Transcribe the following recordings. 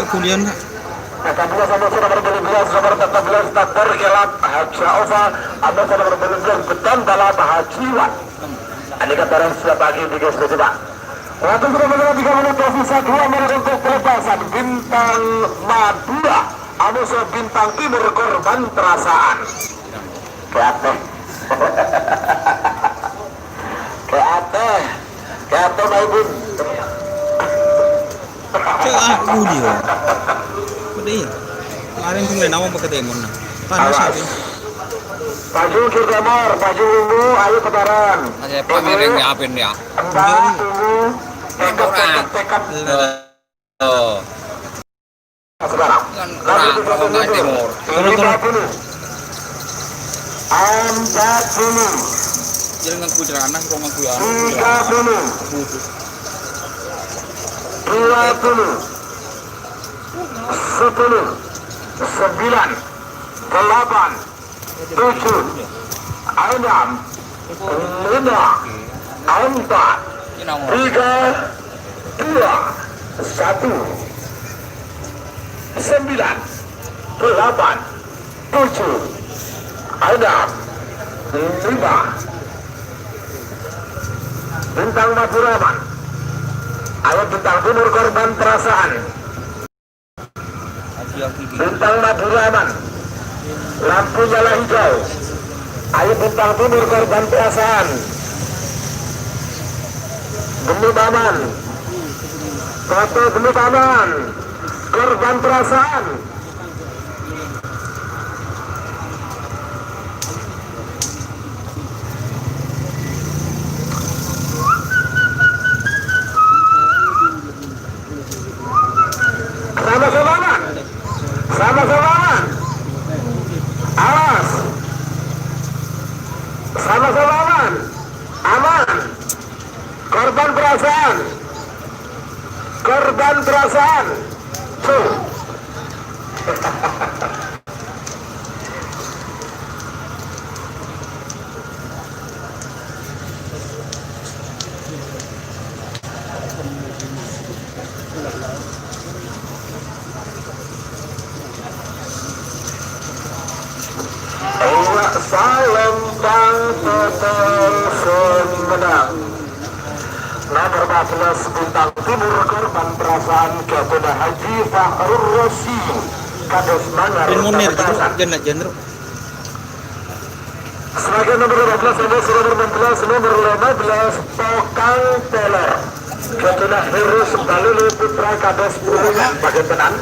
kuliah nak. 18 sama nomor 12 nomor 14 takbir kelab Haji Ova atau nomor 12 beton balap Haji Wan. Ini kata siap pagi 3 coba. Waktu sudah menurut 3 menit tersisa 2 menit untuk pelepasan bintang Madura Amuso bintang timur korban perasaan. Keateh Keateh maibun Aku dia. Betul. Kemarin tuh lain awam pakai temon nah. Panas aja. Paju Kirgamor, paju ungu, ayo putaran. Aja pamerin diapin dia. Enggak, ungu, tekad. Oh. Sekarang. Orang Provinsi Timur. 40. Jangan kuda anak rumah kuda. 30. 20. 10. 9. 8. 7. 6. 5. 4. 3. 2. 1. 9, 8, 7, 6, 5. Bintang Maduraman. Ayo bintang timur korban perasaan. Bintang Maduraman. Lampu nyala hijau. Ayo bintang timur korban perasaan. Gemuk aman. Foto gemuk aman. Korban perasaan. Sama-sama aman. Sama-sama aman. Awas. Sama-sama aman. Aman. Korban perasaan. Korban perasaan. Salam bang telepon menang. Nomor 14 bintang timur korban perasaan kepada Haji Fakhrur Rasyid Kades Manyar Jendro. sebagai nomor 15 nomor 16 nomor 15 Tokang Teler kepada Hirus Balulu Putra Kades Purungan bagian tenan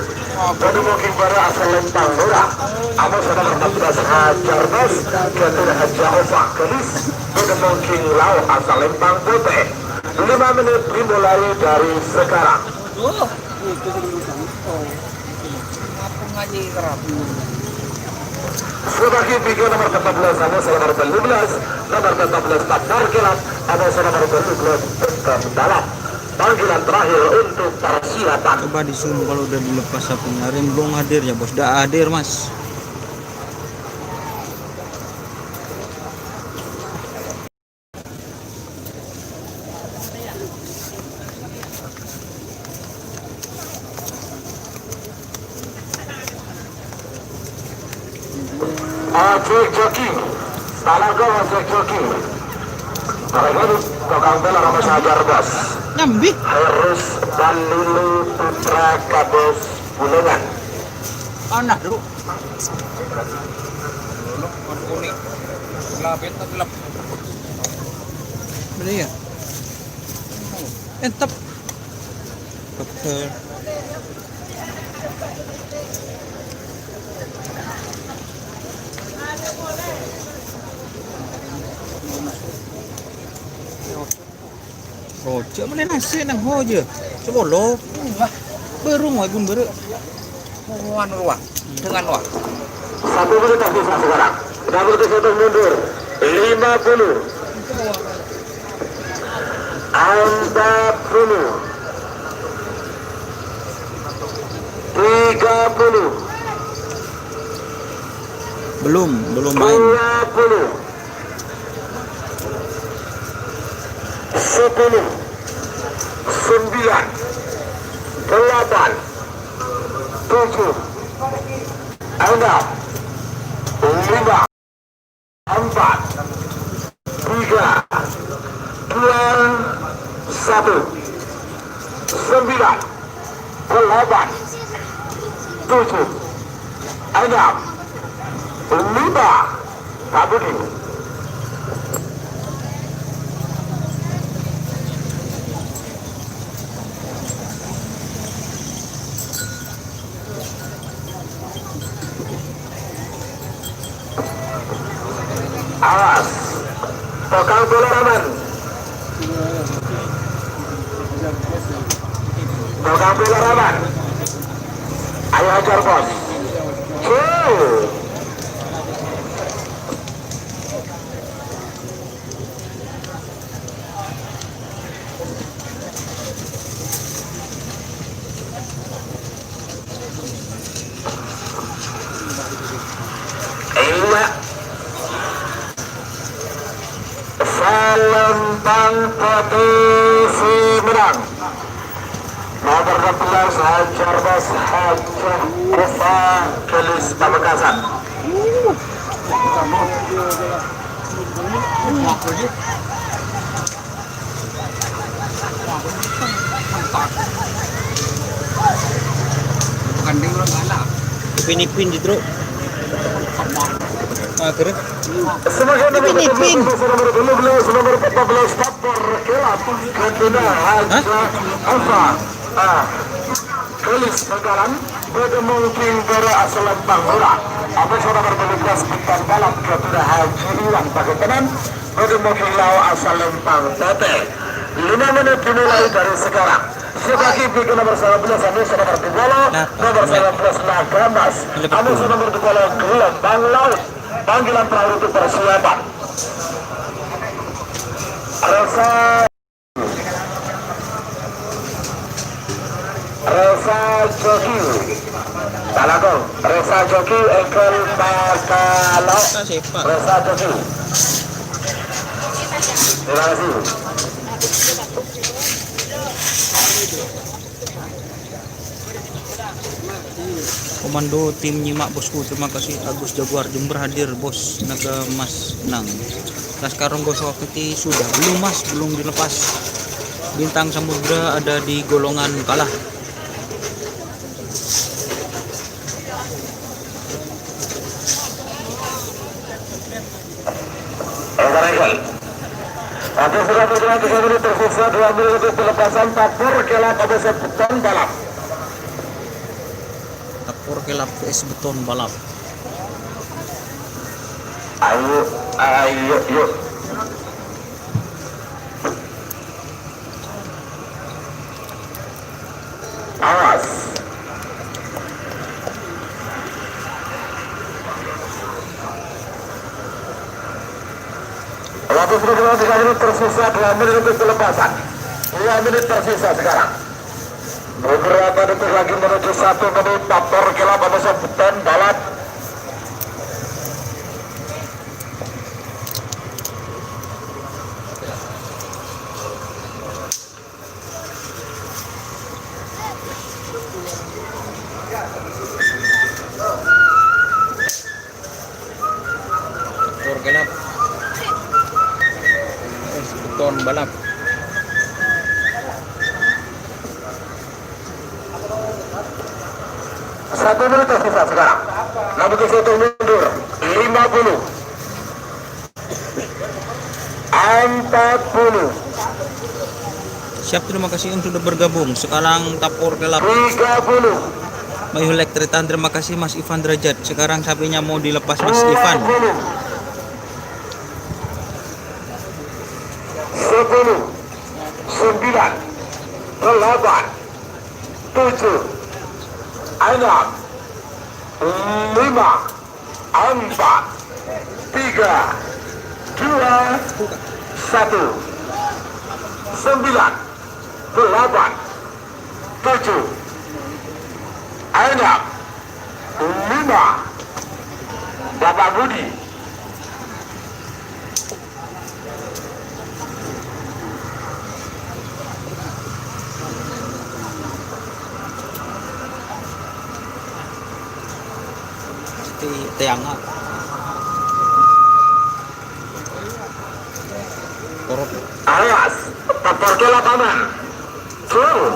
Bodo Moking Bara asal Lempang Murah Amos nomor 14 Hajar Bas kepada Haji Ova Kelis Bodo Moking Lau asal Lempang Putih 5 menit dimulai dari sekarang. Sebagai tiga nomor 14 sama nomor 15 nomor 14 Tabbar Kilat ada nomor 12 tetap dalam panggilan terakhir untuk persilatan. Coba disuruh kalau udah dilepas sapunya rem belum hadir ya bos. Udah hadir mas. Cek joking, talaga cek joking. Mereka tukang bela sama Hajar Bas. Nyambi. Harus Balulu Putra Kades Bulungan. Anak dulu. Kuning. Gelapin tak gelap. Bener ya? Entep. Betul. Roja mana nasi nang hoja. Coba lo. Baru mau pun baru. Ruang dengan ruang. 1 menit tersisa sekarang. Double ke mundur. 50. 40. 30. Belum main. 20. 10, 9, 8, 7, 6, 5, 4, 3, 2, 1. 7, 6, 5, 4, 3, 2, 1, 9, 8, 7, 6, 5, Pak Budi. Awas, tukang bola aman. Tukang bola aman. Ayo hajar bos. Iya. Selempang petisi menang. Nomor 16 Hajar Bos Hajar Kufa Kelis Pamekasan. Kanding lo nggak lah. Ipin-ipin gitu. Terus Sebagai nomor 12, nomor 14 Tapor Kelap Ketina Hajar Kufa Kelis Pamekasan. Pada mungkin berasal Bangura. Apa sudah berbelugas bukan balap kepada Haji Iwan pakai teman. Pada mungkin lau asal Lempang Tete. 5 menit dimulai dari sekarang. Sebagai bikin nomor 19 Anusa nomor 2, nomor 19 Nagamas, Anusa nomor 2 Gelombang Laut. Panggilan terakhir untuk persiapan. Resa Joki Talagong, Resa Joki Engkel Bakalo, Resa Joki. Terima kasih. Komando tim nyimak bosku, terima kasih. Agus Jaguar Jember hadir bos, Naga Mas Nang. Laskar Gosok Keti sudah belum mas, belum dilepas. Bintang Samudra ada di golongan kalah. Nanti sudah berjalan 3 menit tersisa 2 menit untuk pelepasan Tapur Kelap vs Beton Balap. Tapur Kelap vs Beton Balap. Ayo, yuk. Awas. Waktu sudah berjalan 3 menit tersisa 2 menit untuk pelepasan. 2 menit tersisa sekarang. Beberapa detik lagi menuju 1 menit Tapur Kelap vs Beton Balap. Tapur Kelap vs Beton Balap. Satu menit tersisa sekarang. Namun satu mundur 50 40 Siap, terima kasih untuk sudah bergabung. Sekarang Tapur Kelap 30 Mayulek Tretan, terima kasih Mas Ivan Derajat. Sekarang sapinya mau dilepas Mas Ivan. 10 9 8 7 6 5 4 3 2 1 9 8 7 6 5 Bapak Budi. ti Tianga. Korup. Awas, tapor ke lapangan. Turun.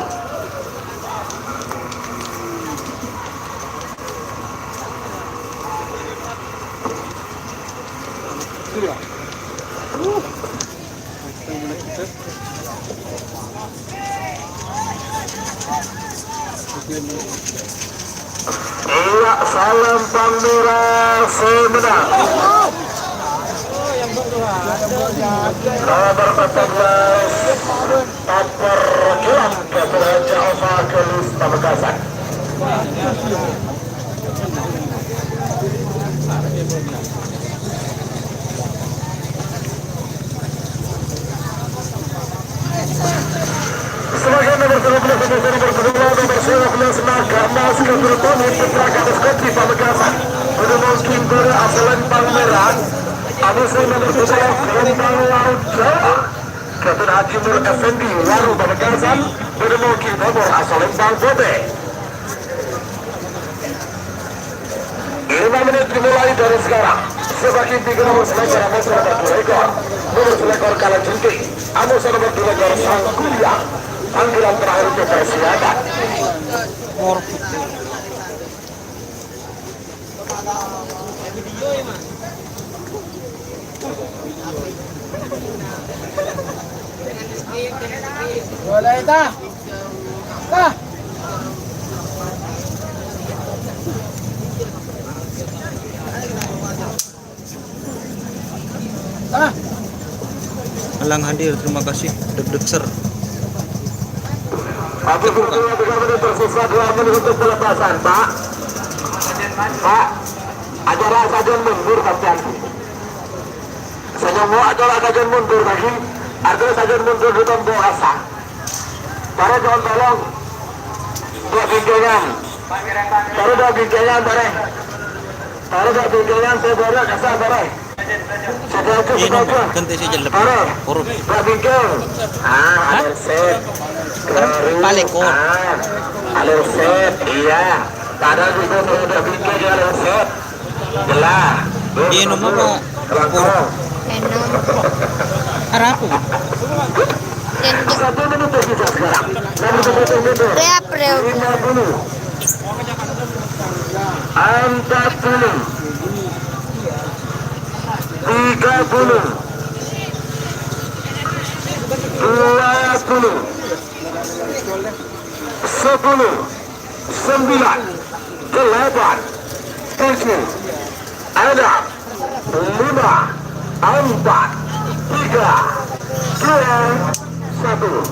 Iya, salam Pandora Sumedang. Nomor 14 Tapor Kilat Ketua Java Kelis Pamekasan. Sebagai nomor 13 nomor 19 Nagarnas Keturutoni Putra Kabupaten Pamekasan. Mungkin pada asalan Pangeran. Anusi nomor 12 Gelombang Laut Jawa. Ketua Haji Nur Effendi Waru Pamekasan. Mungkin nomor asalan Bangkode. 5 menit dimulai dari sekarang. Sebagai 3 nomor selekor Amos nomor 2 ekor. Nomor selekor Kala Jinting. Amos nomor 2 ekor Sang Kuliah. Panggilan terakhir untuk persiapan. Boleh dah. Dah. Dah. Alang hadir, terima kasih. Deg-deg ser. Aku berdua 3 menit tersisa 2 menit untuk pelepasan, Pak. Pak, acara sajian mundur sampean. Saya mau acara sajian mundur lagi. Artinya sajian mundur di tombol asa. Para jangan tolong 2 bingkingan. Taruh 2 bingkingan, bare. Taruh 2 bingkingan, saya baru kasar, bare. Saya itu Ini suka. ganti saja lebih. Taruh Korup. 2 bingking. Ada set. Palekor. Halo set, iya. Padahal itu udah bikin halo set. Jelas. Ini nomor apa? Korup. Harapu. 1 menit tersisa sekarang. Nomor 50. 50. 40. 30. 20. 10. 9. 8. 7. 6. 5. 4. 3. 2. 1.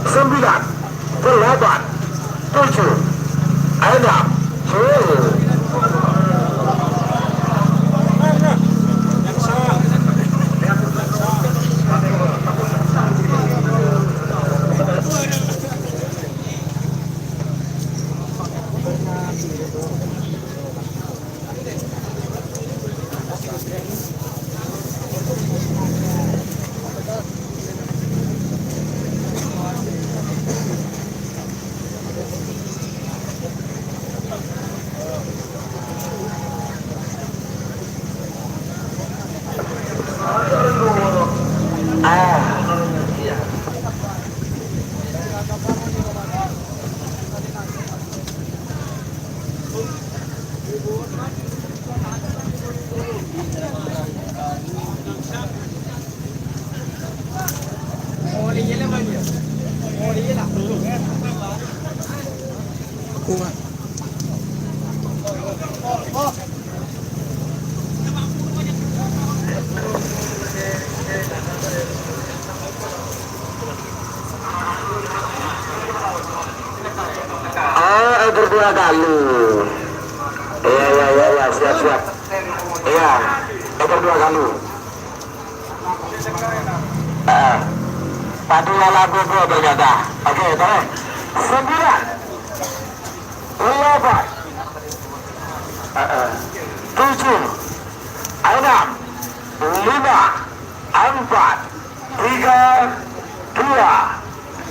9. 8. 7. 6. 7. Kuat. Ekor 2 kali. Iya, siap. Iya, ekor 2 kali. Padu lagu gua berkata. Oke, tarik. 9. 8. 7. 6. 5. 4. 3. 2.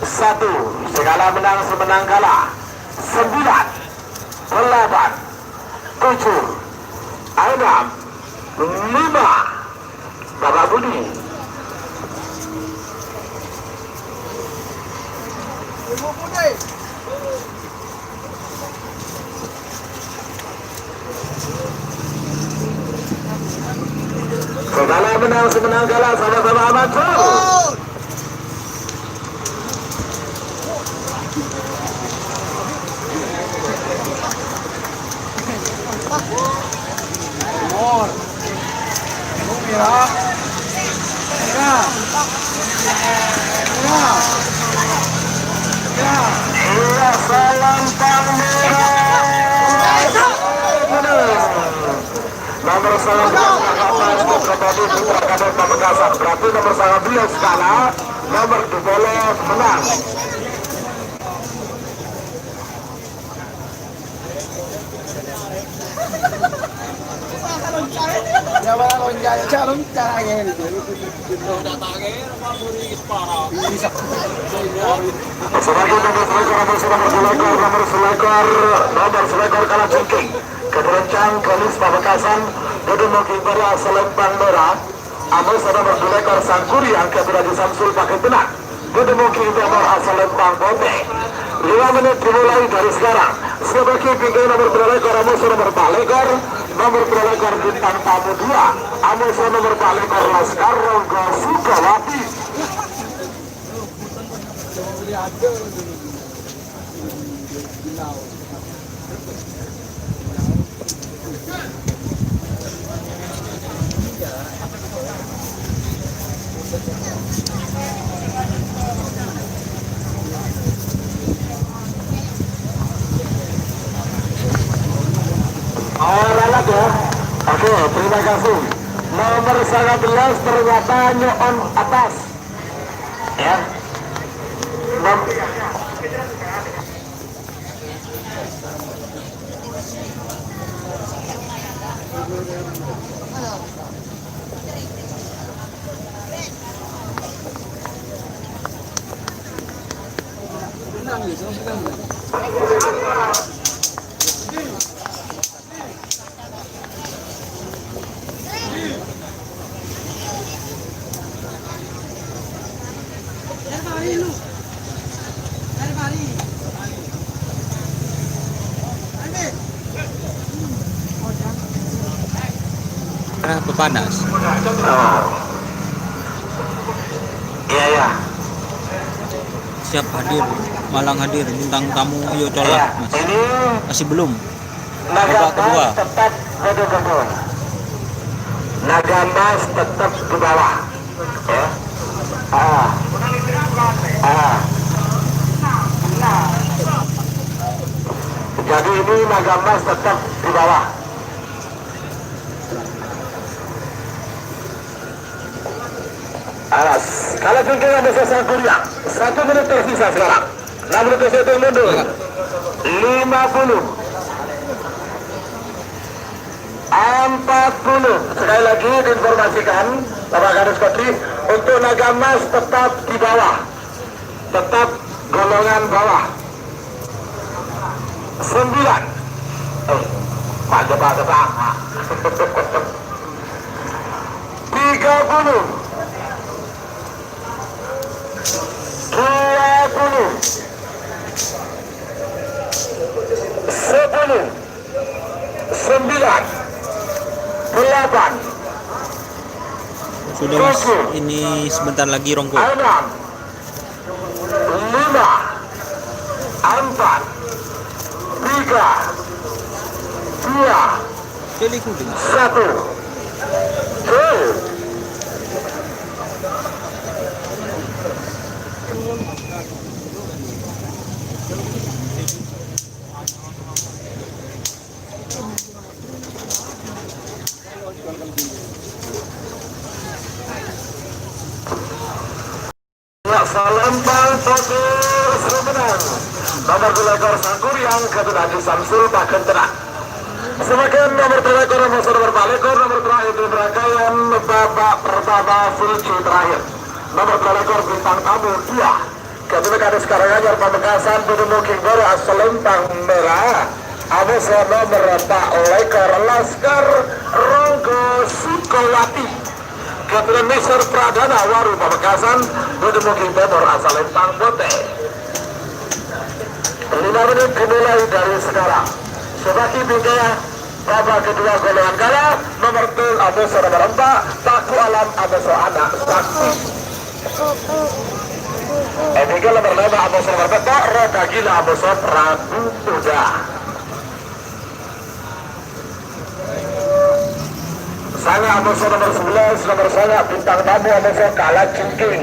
1. Segala menang semenang kalah. 9. 8. 7, 6, 5, Bapak Budi. Segala menang semenang kalah sama-sama amatur. Iya, salam Palmera. Nomor 11 kembali Putra Kadet Pamekasan. Berarti nomor 11 kalah, nomor 12 menang. Sebagai nomor selekor kalah jengking Keberencang Kelis Pamekasan Gedung Kimbara Selempang Merah Amos nomor selekor Sangkuriang Keberadi Samsul Pakai Tenang Gedung Kimbara Selempang Bote 5 menit dimulai dari sekarang. Sebagai pinggang nomor selekor Amos nomor balekor nomor selekor Bintang Tamu 2 Amos nomor balekor Laskar Ronggo Sukawati. Ralat ya. Oke, terima kasih. Nomor 11 ternyata nyon atas. Ya. Karena pepanas. Oh. Iya ya. Siap hadir, Malang hadir, bintang tamu Iyo Colak, Mas. Ini Masih belum. Naga Babak kedua. Mas tetap bodoh-bodoh. Naga Mas tetap di bawah. Ya. Jadi ini Naga Mas tetap di bawah. Alas, kalau pinggiran bisa Sangkuriang 1 menit tersisa sekarang. 6 menit tersisa mundur 50 40. Sekali lagi diinformasikan Bapak Kadis Kotri untuk Naga Mas tetap di bawah, tetap golongan bawah. 9 pada 30 20 10 9 8 7 6 5 4 3 2 1 Sudah Mas, ini sebentar lagi Ronggo. 5 4 3 2 Jadi kuning. 1 Selempang fokus Sumedang nomor telekor Sangkuriang Kebenaji Samsul Paken Tenang. Semakin nomor telekor nomor balekor nomor terakhir di rangkaian babak pertama Fulci terakhir. Nomor telekor Bintang Tamu 2 Kebenaji Kadis Karanganyar Pamekasan Bedemu Kinggoro Selempang Merah Abesa nomor Pak Lekor Laskar Ronggo Sukowati Keturunan Mister Pradana Waru Pamekasan Budi Muking Timur asal Lempang Bote. 5 menit dimulai dari sekarang. Sebagai bingkai babak kedua golongan kala nomor tul Abesa nomor 4 Paku Alam Abesa anak Sakti. Etiga nomor 5 Abesa nomor 4 Roda Gila Abesa Prabu Muda. Saya Abesa nomor 11 nomor saya bintang tamu Abesa Kala Cingking.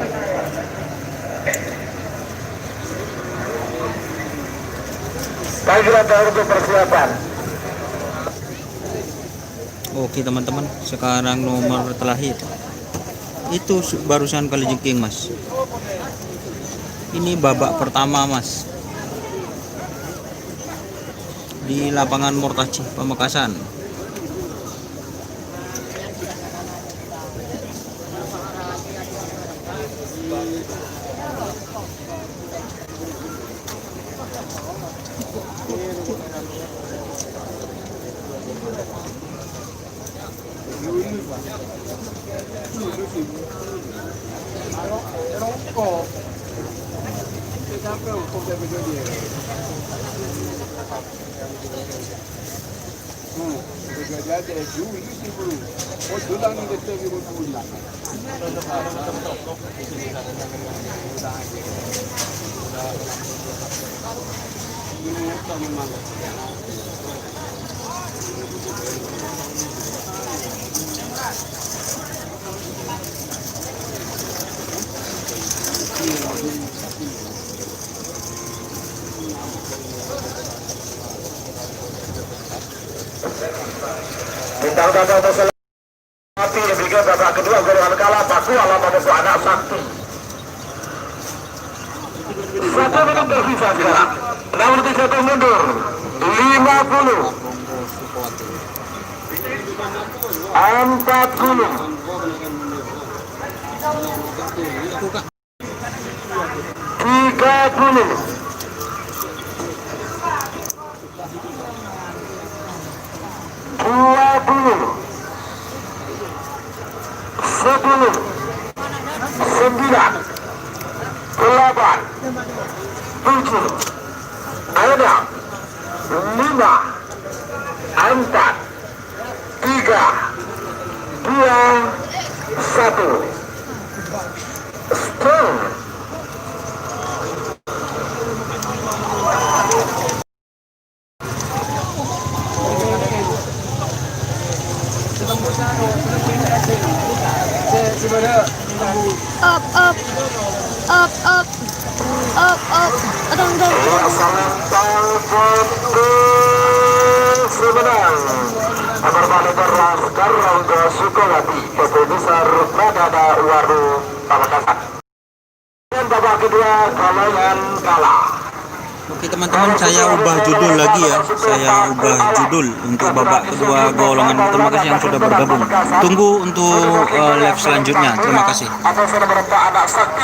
Baiklah untuk persiapan. Oke teman-teman, sekarang nomor terakhir itu barusan kali jengking mas. Ini babak pertama mas di lapangan Mortaci Pamekasan. Bintang tamu Abesa Mati Liga babak kedua golongan kala Paku Alam Abesa anak Sakti. 1 menit tersisa sekarang. 61 mundur. 50 40 30 20 10 9 8 7 ada 5 4 3 2 1 stop. Sebenarnya nomor Lekor Laskar Ronggo Sukowati Ketua Besar Pradana Waru Pamekasan. Dan babak kedua golongan kala. Oke teman-teman, saya ubah judul lagi ya. Saya ubah judul untuk babak kedua golongan. Terima kasih yang sudah bergabung. Tunggu untuk live selanjutnya. Terima kasih. Atas nomor 4 anak Sakti